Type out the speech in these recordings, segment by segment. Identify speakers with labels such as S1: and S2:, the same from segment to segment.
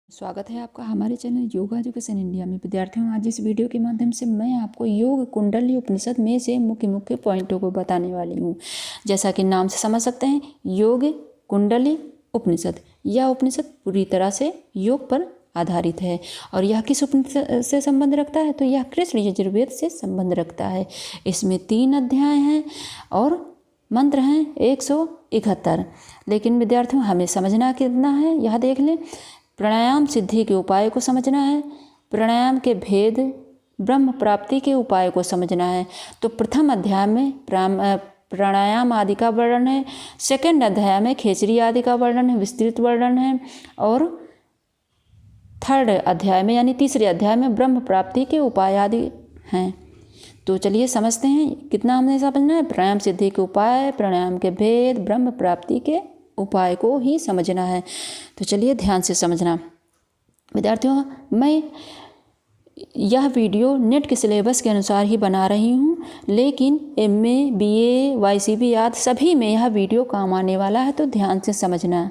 S1: स्वागत है आपका हमारे चैनल योगा एजुकेशन इंडिया में। विद्यार्थियों, आज इस वीडियो के माध्यम से मैं आपको योग कुंडली उपनिषद में से मुख्य मुख्य पॉइंटों को बताने वाली हूँ। जैसा कि नाम से समझ सकते हैं, योग कुंडली उपनिषद। यह उपनिषद पूरी तरह से योग पर आधारित है। और यह किस उपनिषद से संबंध रखता है? तो यह कृष्ण यजुर्वेद से संबंध रखता है। इसमें 3 अध्याय हैं और मंत्र हैं 171। लेकिन विद्यार्थियों, हमें समझना कितना है यह देख लें। प्राणायाम सिद्धि के उपाय को समझना है, प्राणायाम के भेद, ब्रह्म प्राप्ति के उपाय को समझना है। तो प्रथम अध्याय में प्राणायाम आदि का वर्णन है, सेकंड अध्याय में खेचरी आदि का वर्णन है, विस्तृत वर्णन है, और थर्ड अध्याय में यानी तीसरे अध्याय में ब्रह्म प्राप्ति के उपाय आदि हैं। तो चलिए समझते हैं कितना हमें समझना है। प्राणायाम सिद्धि के उपाय, प्राणायाम के भेद, ब्रह्म प्राप्ति के उपाय को ही समझना है। तो चलिए ध्यान से समझना। विद्यार्थियों, मैं यह वीडियो नेट के सिलेबस के अनुसार ही बना रही हूँ, लेकिन MA, BA, YCB आदि सभी में यह वीडियो काम आने वाला है। तो ध्यान से समझना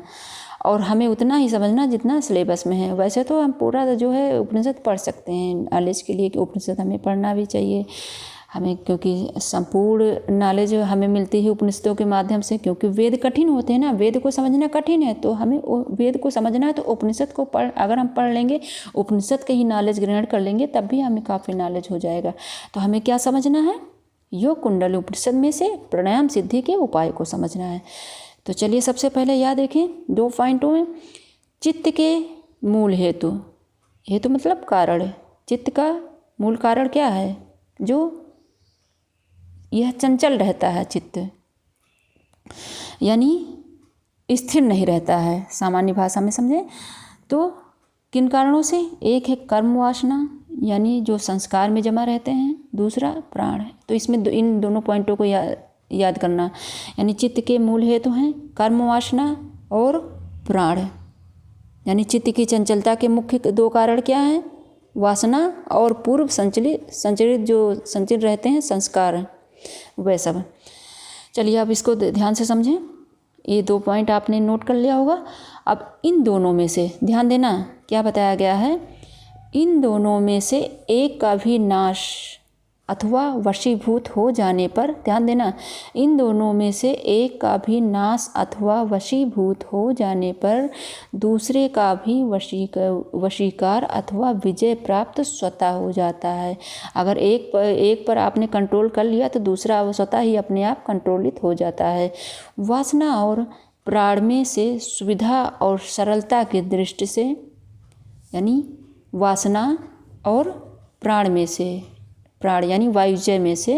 S1: और हमें उतना ही समझना जितना सिलेबस में है। वैसे तो हम पूरा जो है उपनिषद पढ़ सकते हैं नॉलेज के लिए, कि उपनिषद हमें पढ़ना भी चाहिए हमें, क्योंकि संपूर्ण नॉलेज हमें मिलती है उपनिषदों के माध्यम से। क्योंकि वेद कठिन होते हैं ना, वेद को समझना कठिन है, तो हमें वेद को समझना है तो उपनिषद को अगर हम पढ़ लेंगे, उपनिषद के ही नॉलेज ग्रहण कर लेंगे, तब भी हमें काफ़ी नॉलेज हो जाएगा। तो हमें क्या समझना है? योग कुंडली उपनिषद में से प्राणायाम सिद्धि के उपाय को समझना है। तो चलिए सबसे पहले यह देखें 2 पॉइंटों में। चित्त के मूल हेतु, हेतु मतलब कारण। चित्त का मूल कारण क्या है? जो यह चंचल रहता है, चित्त यानी स्थिर नहीं रहता है, सामान्य भाषा में समझें तो। किन कारणों से? एक है कर्म वासना, यानी जो संस्कार में जमा रहते हैं, दूसरा प्राण है। तो इसमें इन दोनों पॉइंटों को याद करना। यानी चित्त के मूल हेतु हैं कर्म वासना और प्राण। यानी चित्त की चंचलता के मुख्य 2 कारण क्या हैं? वासना और पूर्व संचरित जो संचित रहते हैं संस्कार, वह सब। चलिए अब इसको ध्यान से समझें। ये 2 पॉइंट आपने नोट कर लिया होगा। अब इन दोनों में से ध्यान देना, क्या बताया गया है? इन दोनों में से एक का भी नाश अथवा वशीभूत हो जाने पर, ध्यान देना, इन दोनों में से एक का भी नाश अथवा वशीभूत हो जाने पर दूसरे का भी वशीकार अथवा विजय प्राप्त स्वतः हो जाता है। अगर एक पर आपने कंट्रोल कर लिया तो दूसरा स्वतः ही अपने आप कंट्रोलित हो जाता है। वासना और प्राण में से सुविधा और सरलता की दृष्टि से, यानी वासना और प्राण में से, प्राण यानी वायुजय में से,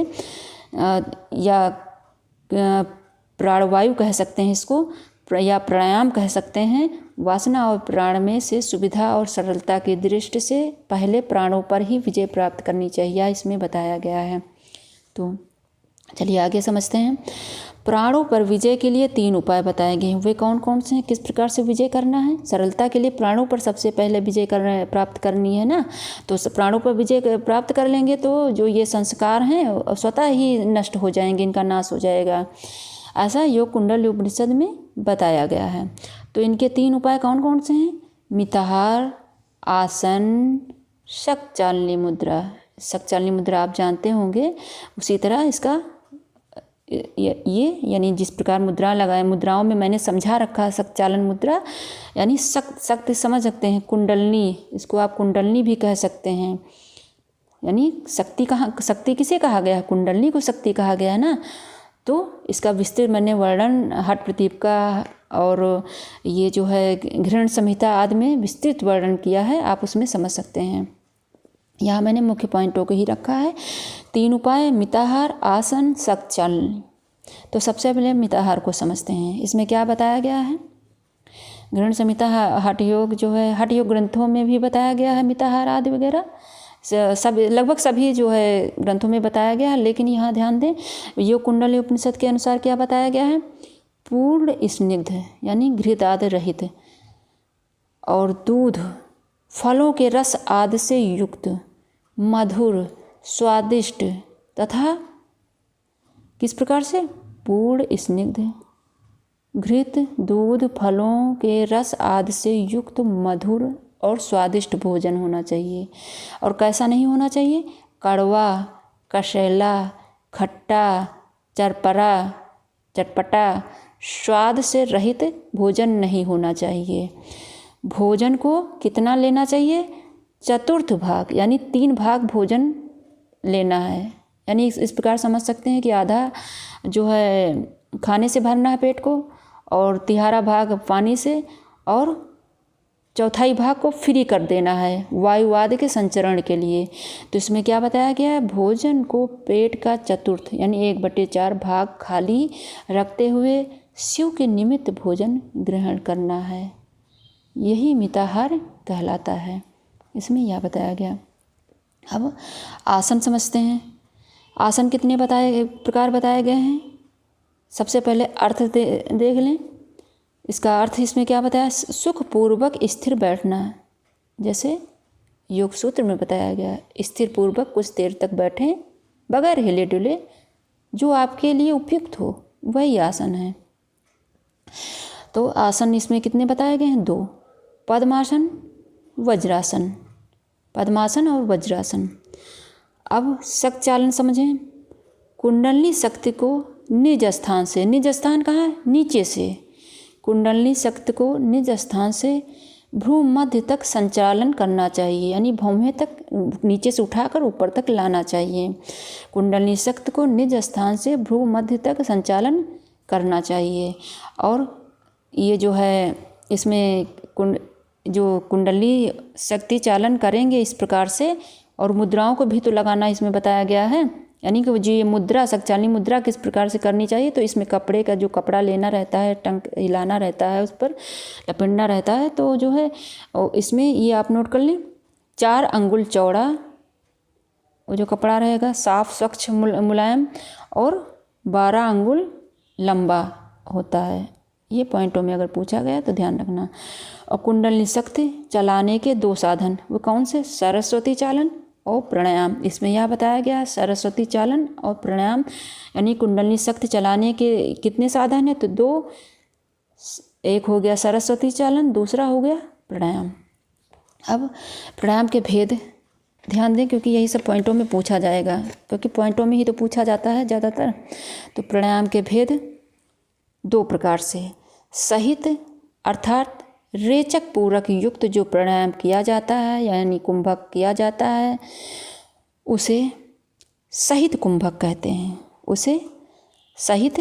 S1: या प्राणवायु कह सकते हैं इसको, या प्राणायाम कह सकते हैं। वासना और प्राण में से सुविधा और सरलता की दृष्टि से पहले प्राणों पर ही विजय प्राप्त करनी चाहिए, इसमें बताया गया है। तो चलिए आगे समझते हैं। प्राणों पर विजय के लिए 3 उपाय बताए गए हैं। वे कौन कौन से हैं? किस प्रकार से विजय करना है? सरलता के लिए प्राणों पर सबसे पहले विजय प्राप्त करनी है ना। तो प्राणों पर विजय प्राप्त कर लेंगे तो जो ये संस्कार हैं स्वतः ही नष्ट हो जाएंगे, इनका नाश हो जाएगा। ऐसा योग कुंडली उपनिषद में बताया गया है। तो इनके 3 उपाय कौन कौन से हैं? मिताहार, आसन, शकचालनी मुद्रा। शकचालनी मुद्रा आप जानते होंगे। उसी तरह इसका ये यानी जिस प्रकार मुद्राओं में मैंने समझा रखा है, शकचालन मुद्रा यानी शक्ति समझ सकते हैं, कुंडलनी, इसको आप कुंडलनी भी कह सकते हैं। यानी शक्ति किसे कहा गया है? कुंडलनी को शक्ति कहा गया है ना। तो इसका विस्तृत मैंने वर्णन हठ प्रदीप का और ये जो है घृण संहिता आदि में विस्तृत वर्णन किया है, आप उसमें समझ सकते हैं। यहाँ मैंने मुख्य पॉइंटों को ही रखा है। 3 उपाय, मिताहार, आसन, शकचालनी। तो सबसे पहले मिताहार को समझते हैं। इसमें क्या बताया गया है? घृण संहिता, हठ योग जो है, हठ योग ग्रंथों में भी बताया गया है मिताहार आदि वगैरह, सब लगभग सभी जो है ग्रंथों में बताया गया है। लेकिन यहाँ ध्यान दें, योग कुंडली उपनिषद के अनुसार क्या बताया गया है? पूर्ण स्निग्ध यानी घृत आदि रहित और दूध, फलों के रस आदि से युक्त, मधुर, स्वादिष्ट तथा किस प्रकार से? पूर्ण स्निग्ध, घृत, दूध, फलों के रस आदि से युक्त, मधुर और स्वादिष्ट भोजन होना चाहिए। और कैसा नहीं होना चाहिए? कड़वा, कसेला, खट्टा, चटपटा, स्वाद से रहित भोजन नहीं होना चाहिए। भोजन को कितना लेना चाहिए? चतुर्थ भाग, यानी 3 भाग भोजन लेना है। यानी इस प्रकार समझ सकते हैं कि आधा जो है खाने से भरना है पेट को, और तिहारा भाग पानी से, और चौथाई भाग को फ्री कर देना है वायु आदि के संचरण के लिए। तो इसमें क्या बताया गया है? भोजन को पेट का चतुर्थ यानी 1/4 भाग खाली रखते हुए शिव के निमित्त भोजन ग्रहण करना है। यही मिताहार कहलाता है। इसमें यह बताया गया। अब आसन समझते हैं। आसन कितने प्रकार बताए गए हैं? सबसे पहले अर्थ देख लें। इसका अर्थ इसमें क्या बताया? सुखपूर्वक स्थिर बैठना। जैसे योग सूत्र में बताया गया, स्थिर पूर्वक कुछ देर तक बैठें बगैर हिले डुले, जो आपके लिए उपयुक्त हो वही आसन है। तो आसन इसमें कितने बताए गए हैं? 2। पद्मासन, वज्रासन। पद्मासन और वज्रासन। अब शक्ति चालन समझें। कुंडली शक्ति को निज स्थान से, निज स्थान कहाँ है? नीचे से। कुंडली शक्ति को निज स्थान से भ्रू मध्य तक संचालन करना चाहिए, यानी भौहें तक नीचे से उठाकर ऊपर तक लाना चाहिए। कुंडली शक्ति को निज स्थान से भ्रू मध्य तक संचालन करना चाहिए। और ये जो है इसमें जो कुंडली शक्ति चालन करेंगे इस प्रकार से, और मुद्राओं को भी तो लगाना इसमें बताया गया है। यानी कि जो ये मुद्रा, शक्तिशाली मुद्रा किस प्रकार से करनी चाहिए, तो इसमें कपड़े का जो कपड़ा लेना रहता है, टंक हिलाना रहता है, उस पर लपेटना रहता है। तो जो है इसमें ये आप नोट कर लें, 4 अंगुल चौड़ा वो जो कपड़ा रहेगा, साफ स्वच्छ मुलायम, और 12 अंगुल लंबा होता है। ये पॉइंटों में अगर पूछा गया तो ध्यान रखना। और कुंडली शक्ति चलाने के 2 साधन, वो कौन से? सरस्वती चालन और प्राणायाम। इसमें यह बताया गया सरस्वती चालन और प्राणायाम, यानी कुंडली शक्ति चलाने के कितने साधन हैं? तो 2। एक हो गया सरस्वती चालन, दूसरा हो गया प्राणायाम। अब प्राणायाम के भेद ध्यान दें, क्योंकि यही सब पॉइंटों में पूछा जाएगा, क्योंकि पॉइंटों में ही तो पूछा जाता है ज़्यादातर। तो प्राणायाम के भेद 2 प्रकार से। सहित अर्थात रेचक पूरक युक्त जो प्राणायाम किया जाता है, यानी कुंभक किया जाता है, उसे सहित कुंभक कहते हैं। उसे सहित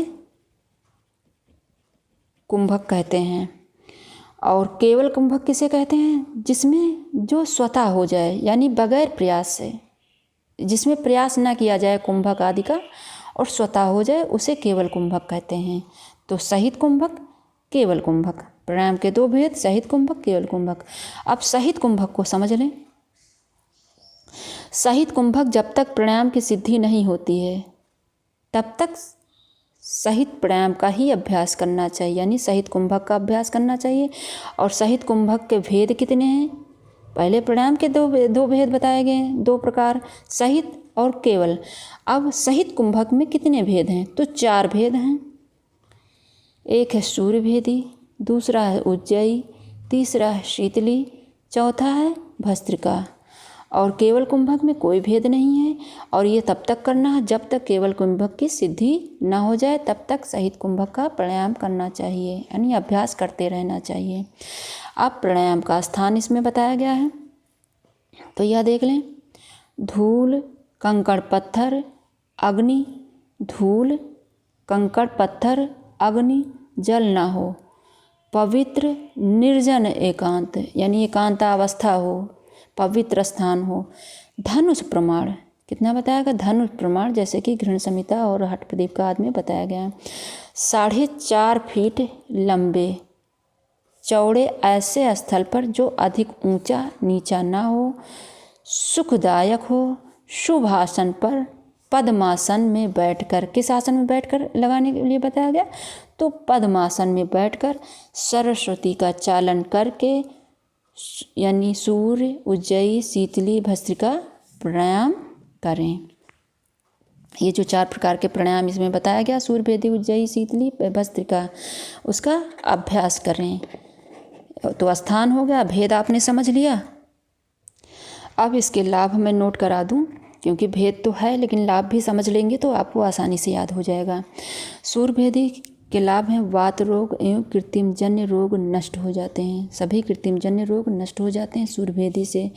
S1: कुंभक कहते हैं। और केवल कुंभक किसे कहते हैं? जिसमें जो स्वतः हो जाए, यानी बगैर प्रयास से, जिसमें प्रयास ना किया जाए कुंभक आदि का, और स्वतः हो जाए, उसे केवल कुंभक कहते हैं। तो सहित कुंभक, केवल कुंभक, प्राणायाम के 2 भेद, सहित कुंभक, केवल कुंभक। अब सहित कुंभक को समझ लें। सहित कुंभक जब तक प्राणायाम की सिद्धि नहीं होती है तब तक सहित प्राणायाम का ही अभ्यास करना चाहिए, यानी सहित कुंभक का अभ्यास करना चाहिए। और सहित कुंभक के भेद कितने हैं? पहले प्राणायाम के 2 भेद बताए गए हैं, 2 प्रकार, सहित और केवल। अब सहित कुंभक में कितने भेद हैं? तो 4 भेद हैं। एक है सूर्य भेदी, दूसरा है उज्जयी, तीसरा है शीतली, चौथा है भस्त्रिका। और केवल कुंभक में कोई भेद नहीं है। और ये तब तक करना है जब तक केवल कुंभक की सिद्धि ना हो जाए, तब तक सहित कुंभक का प्राणायाम करना चाहिए, यानी अभ्यास करते रहना चाहिए। अब प्राणायाम का स्थान इसमें बताया गया है, तो यह देख लें। धूल, कंकड़, पत्थर, अग्नि। धूल, कंकड़, पत्थर, अग्नि, जल ना हो। पवित्र, निर्जन, एकांत, यानी एकांतावस्था हो, पवित्र स्थान हो। धनुष प्रमाण, कितना बताया गया? धनुष प्रमाण, जैसे कि घृण संहिता और हठप्रदीप का आदि में बताया गया। 4.5 फीट लंबे चौड़े ऐसे स्थल पर जो अधिक ऊंचा नीचा ना हो, सुखदायक हो, शुभ आसन पर पद्मासन में बैठकर, किस आसन में बैठकर लगाने के लिए बताया गया? तो पद्मासन में बैठकर सरस्वती का चालन करके, यानी सूर्य, उज्जयी, शीतली, भस्त्रिका प्राणायाम करें। ये जो 4 प्रकार के प्राणायाम इसमें बताया गया, सूर्य भेदी, उज्जयी, शीतली, भस्त्रिका, उसका अभ्यास करें। तो स्थान हो गया, भेद आपने समझ लिया। अब इसके लाभ मैं नोट करा दूं, क्योंकि भेद तो है लेकिन लाभ भी समझ लेंगे तो आपको आसानी से याद हो जाएगा। सूर्यभेदी के लाभ हैं वात रोग एवं कृत्रिमजन्य रोग नष्ट हो जाते हैं। सभी कृत्रिमजन्य रोग नष्ट हो जाते हैं सूर्यभेदी से।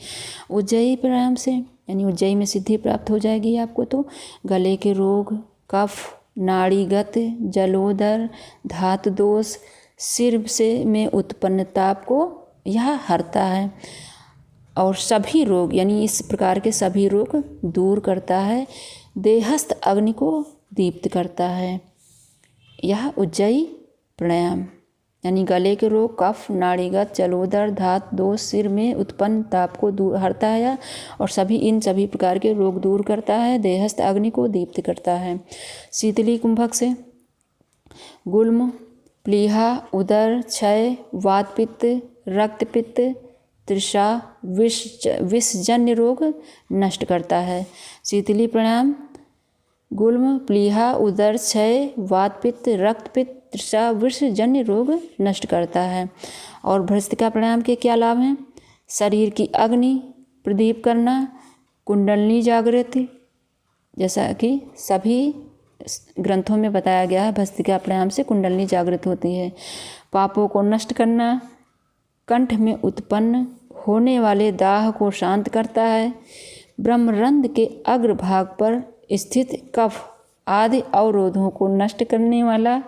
S1: उज्जयी प्राणायाम से, यानी उज्जयी में सिद्धि प्राप्त हो जाएगी आपको। तो गले के रोग, कफ, नाड़ीगत, जलोदर, धातु दोष, सिर से में उत्पन्न ताप को यह हरता है और सभी रोग, यानी इस प्रकार के सभी रोग दूर करता है। देहस्थ अग्नि को दीप्त करता है यह उज्जयी प्राणायाम, यानी गले के रोग, कफ, नाड़ीगत, जलोदर, धातु दोष, सिर में उत्पन्न ताप को दूर हरता है और इन सभी प्रकार के रोग दूर करता है। देहस्थ अग्नि को दीप्त करता है। शीतली कुंभक से गुल्म, प्लीहा, उदर क्षय, वात पित्त, रक्त पित्त, तृषा, विषजन्य रोग नष्ट करता है। शीतली प्राणायाम गुल्म, प्लीहा, उदर क्षय, वात पित्त, रक्त पित्त, तृषा, विषजन्य रोग नष्ट करता है। और भ्रस्तिका प्राणायाम के क्या लाभ हैं? शरीर की अग्नि प्रदीप करना, कुंडलनी जागृति, जैसा कि सभी ग्रंथों में बताया गया है, भस्त्रिका प्राणायाम से कुंडलनी जागृत होती है। पापों को नष्ट करना, कंठ में उत्पन्न होने वाले दाह को शांत करता है। ब्रह्मरंध्र के अग्रभाग पर स्थित कफ आदि अवरोधों को नष्ट करने वाला,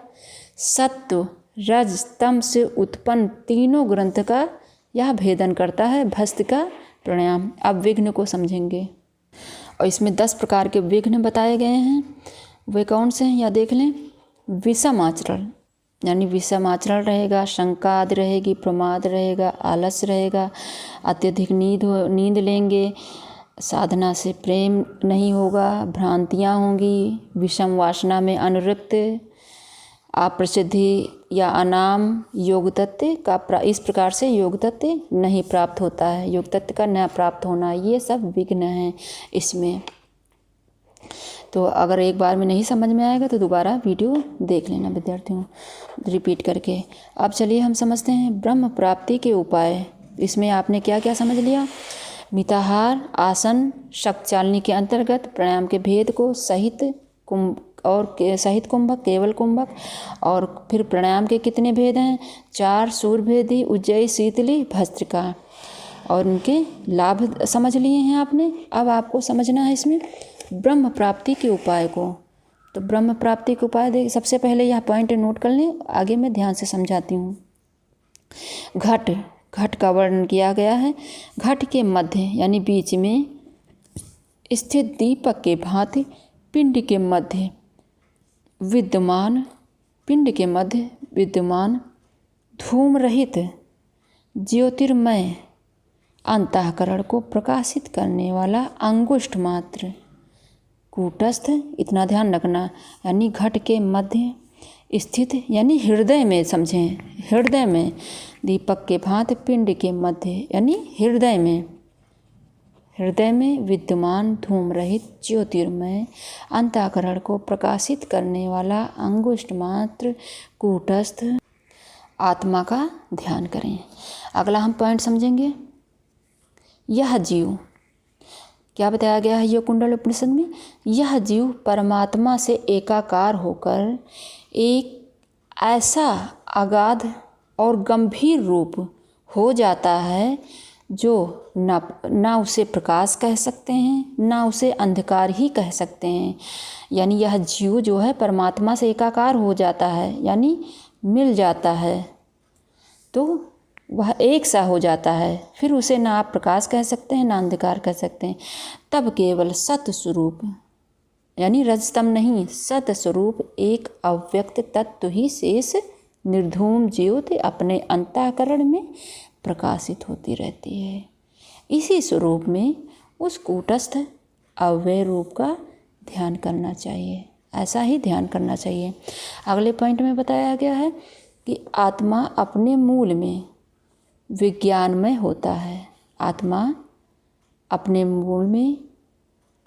S1: सत्व रज तम से उत्पन्न तीनों ग्रंथ का यह भेदन करता है भस्त्रिका प्राणायाम। अब विघ्न को समझेंगे और इसमें 10 प्रकार के विघ्न बताए गए हैं। वे कौन से हैं या देख लें। विषम आचरण, यानी विषम आचरण रहेगा, शंका आदि रहेगी, प्रमाद रहेगा, आलस रहेगा, अत्यधिक नींद लेंगे, साधना से प्रेम नहीं होगा, भ्रांतियाँ होंगी, विषम वासना में अनुरक्त, अप्रसिद्धि या अनाम, योग तत्व का इस प्रकार से योग तत्व नहीं प्राप्त होता है, योग तत्व का न प्राप्त होना, ये सब विघ्न हैं इसमें। तो अगर एक बार में नहीं समझ में आएगा तो दोबारा वीडियो देख लेना विद्यार्थियों, रिपीट करके। अब चलिए हम समझते हैं ब्रह्म प्राप्ति के उपाय। इसमें आपने क्या क्या समझ लिया। मिताहार, आसन, शक्चालनी के अंतर्गत प्राणायाम के भेद को सहित सहित कुंभक, केवल कुंभक, और फिर प्राणायाम के कितने भेद हैं? 4, सूर्यभेदी, उज्जयी, शीतली, भस्त्रिका, और उनके लाभ समझ लिए हैं आपने। अब आपको समझना है इसमें ब्रह्म प्राप्ति के उपाय को। तो ब्रह्म प्राप्ति के उपाय देख, सबसे पहले यह पॉइंट नोट कर लें, आगे मैं ध्यान से समझाती हूँ। घट का वर्णन किया गया है। घट के मध्य यानी बीच में स्थित दीपक के भांति पिंड के मध्य विद्यमान धूम रहित ज्योतिर्मय अंतःकरण को प्रकाशित करने वाला अंगुष्ठ मात्र कूटस्थ, इतना ध्यान रखना, यानी घट के मध्य स्थित, यानी हृदय में, समझें, हृदय में, दीपक के भांति पिंड के मध्य यानी हृदय में विद्यमान धूम रहित ज्योतिर्मय अंतःकरण को प्रकाशित करने वाला अंगुष्ठ मात्र कूटस्थ आत्मा का ध्यान करें। अगला हम पॉइंट समझेंगे। यह जीव, क्या बताया गया है योग कुंडल उपनिषद में? यह जीव परमात्मा से एकाकार होकर एक ऐसा अगाध और गंभीर रूप हो जाता है जो ना उसे प्रकाश कह सकते हैं, ना उसे अंधकार ही कह सकते हैं। यानी यह जीव जो है परमात्मा से एकाकार हो जाता है, यानी मिल जाता है, तो वह एक सा हो जाता है। फिर उसे ना आप प्रकाश कह सकते हैं, ना अंधकार कह सकते हैं। तब केवल सत स्वरूप, यानी रजतम नहीं, सत स्वरूप एक अव्यक्त तत्व ही शेष निर्धूम ज्योति अपने अंतःकरण में प्रकाशित होती रहती है। इसी स्वरूप में उस कूटस्थ अव्यय रूप का ध्यान करना चाहिए, ऐसा ही ध्यान करना चाहिए। अगले पॉइंट में बताया गया है कि आत्मा अपने मूल में विज्ञानमय होता है। आत्मा अपने मूल में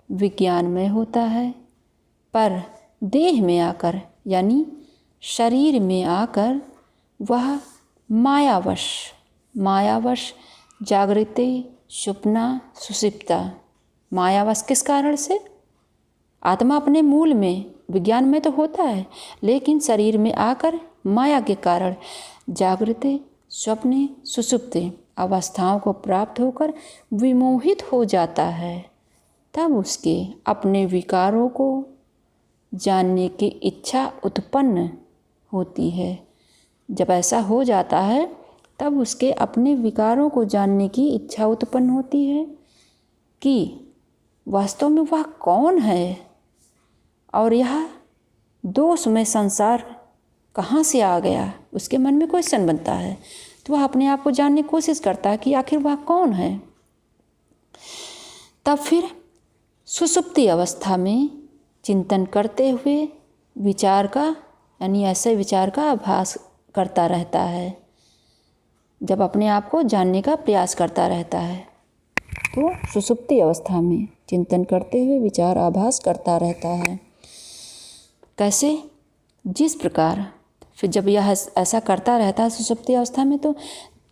S1: विज्ञानमय होता है, पर देह में आकर यानी शरीर में आकर वह मायावश मायावश, जागृति, सुपना, सुषुप्ता। मायावश किस कारण से? आत्मा अपने मूल में विज्ञान में तो होता है, लेकिन शरीर में आकर माया के कारण जागृति, स्वप्न, सुषुप्ति अवस्थाओं को प्राप्त होकर विमोहित हो जाता है। तब उसके अपने विकारों को जानने की इच्छा उत्पन्न होती है। जब ऐसा हो जाता है तब उसके अपने विकारों को जानने की इच्छा उत्पन्न होती है कि वास्तव में वह कौन है और यह दोषमय संसार कहाँ से आ गया। उसके मन में क्वेश्चन बनता है, तो वह अपने आप को जानने की कोशिश करता है कि आखिर वह कौन है। तब फिर सुषुप्ति अवस्था में चिंतन करते हुए विचार का यानी ऐसे विचार का आभास करता रहता है। जब अपने आप को जानने का प्रयास करता रहता है तो सुषुप्ति अवस्था में चिंतन करते हुए विचार आभास करता रहता है। कैसे? जिस प्रकार फिर जब यह ऐसा करता रहता है सुषुप्ति अवस्था में, तो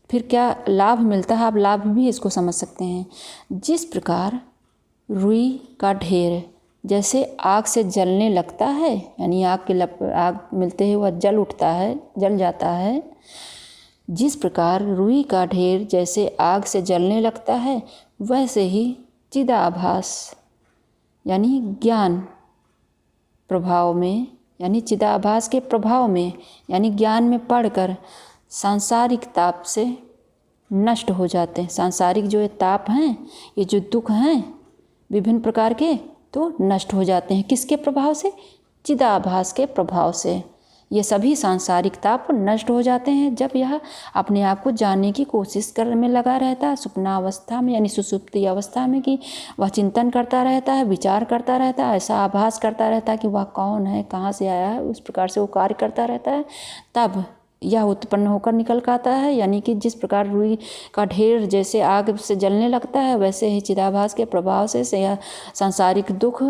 S1: फिर क्या लाभ मिलता है, आप लाभ भी इसको समझ सकते हैं। जिस प्रकार रुई का ढेर जैसे आग से जलने लगता है, यानी आग मिलते ही वह जल उठता है, जल जाता है। जिस प्रकार रुई का ढेर जैसे आग से जलने लगता है, वैसे ही चिदाभास यानी ज्ञान प्रभाव में यानी चिदाभास के प्रभाव में यानी ज्ञान में पढ़कर सांसारिक ताप से नष्ट हो जाते हैं। सांसारिक जो ये ताप हैं, ये जो दुख हैं विभिन्न प्रकार के, तो नष्ट हो जाते हैं। किसके प्रभाव से? चिदाभास के प्रभाव से ये सभी सांसारिक ताप नष्ट हो जाते हैं जब यह अपने आप को जानने की कोशिश करने में लगा रहता है सुपना अवस्था में यानी सुषुप्ति अवस्था में, कि वह चिंतन करता रहता है, विचार करता रहता है, ऐसा आभास करता रहता है कि वह कौन है, कहाँ से आया है। उस प्रकार से वो कार्य करता रहता है। तब यह उत्पन्न होकर निकल कर आता है, यानी कि जिस प्रकार रुई का ढेर जैसे आग से जलने लगता है, वैसे ही चिदाभास के प्रभाव से यह सांसारिक दुख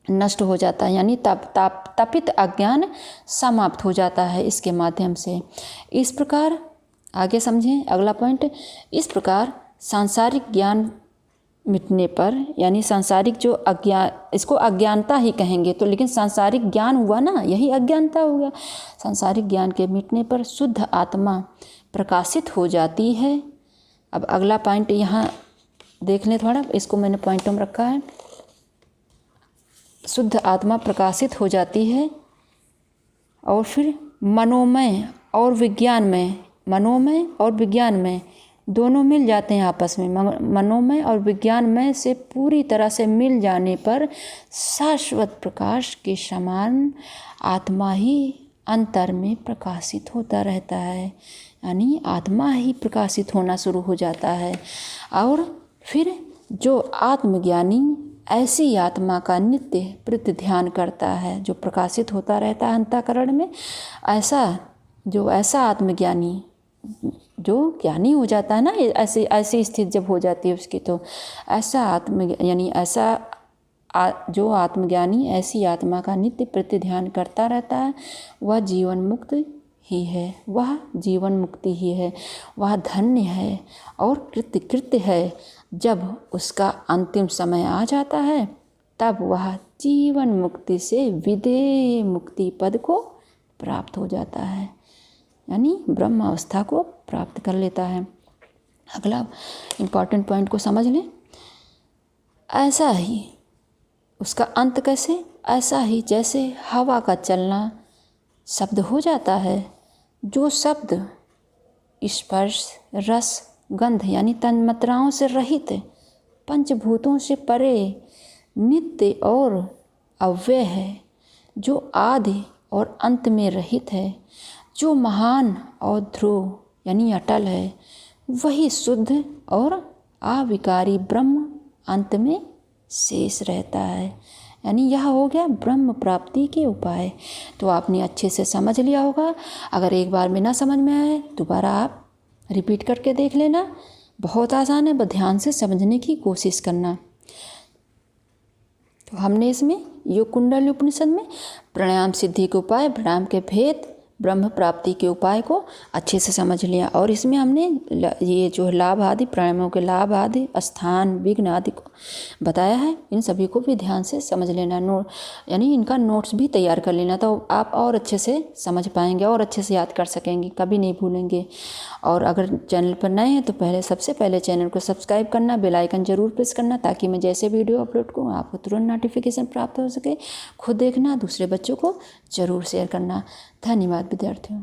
S1: नष्ट हो जाता है, यानी तपित अज्ञान समाप्त हो जाता है इसके माध्यम से। इस प्रकार आगे समझें अगला पॉइंट। इस प्रकार सांसारिक ज्ञान मिटने पर यानी सांसारिक जो अज्ञान, इसको अज्ञानता ही कहेंगे तो, लेकिन सांसारिक ज्ञान हुआ ना, यही अज्ञानता हो गया। सांसारिक ज्ञान के मिटने पर शुद्ध आत्मा प्रकाशित हो जाती है। अब अगला पॉइंट यहाँ देख लें थोड़ा, इसको मैंने पॉइंटों में रखा है। शुद्ध आत्मा प्रकाशित हो जाती है और फिर मनोमय और विज्ञानमय दोनों मिल जाते हैं आपस में। मनोमय और विज्ञानमय से पूरी तरह से मिल जाने पर शाश्वत प्रकाश के समान आत्मा ही अंतर में प्रकाशित होता रहता है, यानी आत्मा ही प्रकाशित होना शुरू हो जाता है। और फिर जो आत्मज्ञानी ऐसी आत्मा का नित्य प्रति ध्यान करता है, जो प्रकाशित होता रहता है अंतःकरण में, ऐसा आत्मज्ञानी जो ज्ञानी हो जाता है ना, ऐसी स्थिति जब हो जाती है उसकी, तो जो आत्मज्ञानी ऐसी आत्मा का नित्य प्रति ध्यान करता रहता है, वह जीवन मुक्त ही है, वह जीवन मुक्ति ही है, वह धन्य है और कृत्य है। जब उसका अंतिम समय आ जाता है तब वह जीवन मुक्ति से विदेह मुक्ति पद को प्राप्त हो जाता है, यानी ब्रह्म अवस्था को प्राप्त कर लेता है। अगला इम्पॉर्टेंट पॉइंट को समझ लें। ऐसा ही उसका अंत कैसे? ऐसा ही जैसे हवा का चलना शब्द हो जाता है, जो शब्द स्पर्श, रस, गंध यानी तन्मात्राओं से रहित, पंचभूतों से परे, नित्य और अव्यय है, जो आदि और अंत में रहित है, जो महान और ध्रुव यानी अटल है, वही शुद्ध और अविकारी ब्रह्म अंत में शेष रहता है। यानी यह हो गया ब्रह्म प्राप्ति के उपाय। तो आपने अच्छे से समझ लिया होगा। अगर एक बार में ना समझ में आए दोबारा आप रिपीट करके देख लेना, बहुत आसान है, बस ध्यान से समझने की कोशिश करना। तो हमने इसमें योग कुंडली उपनिषद में प्राणायाम सिद्धि के उपाय, प्राणायाम के भेद, ब्रह्म प्राप्ति के उपाय को अच्छे से समझ लिया। और इसमें हमने ये जो लाभ आदि प्राणायामों के लाभ आदि स्थान विघ्न आदि को बताया है। इन सभी को भी ध्यान से समझ लेना, यानी इनका नोट्स भी तैयार कर लेना, तो आप और अच्छे से समझ पाएंगे और अच्छे से याद कर सकेंगे, कभी नहीं भूलेंगे। और अगर चैनल पर नए हैं तो सबसे पहले चैनल को सब्सक्राइब करना, बेल आइकन जरूर प्रेस करना, ताकि मैं जैसे वीडियो अपलोड करूँ आपको तुरंत नोटिफिकेशन प्राप्त हो सके। खुद देखना, दूसरे बच्चों को जरूर शेयर करना। धन्यवाद विद्यार्थियों।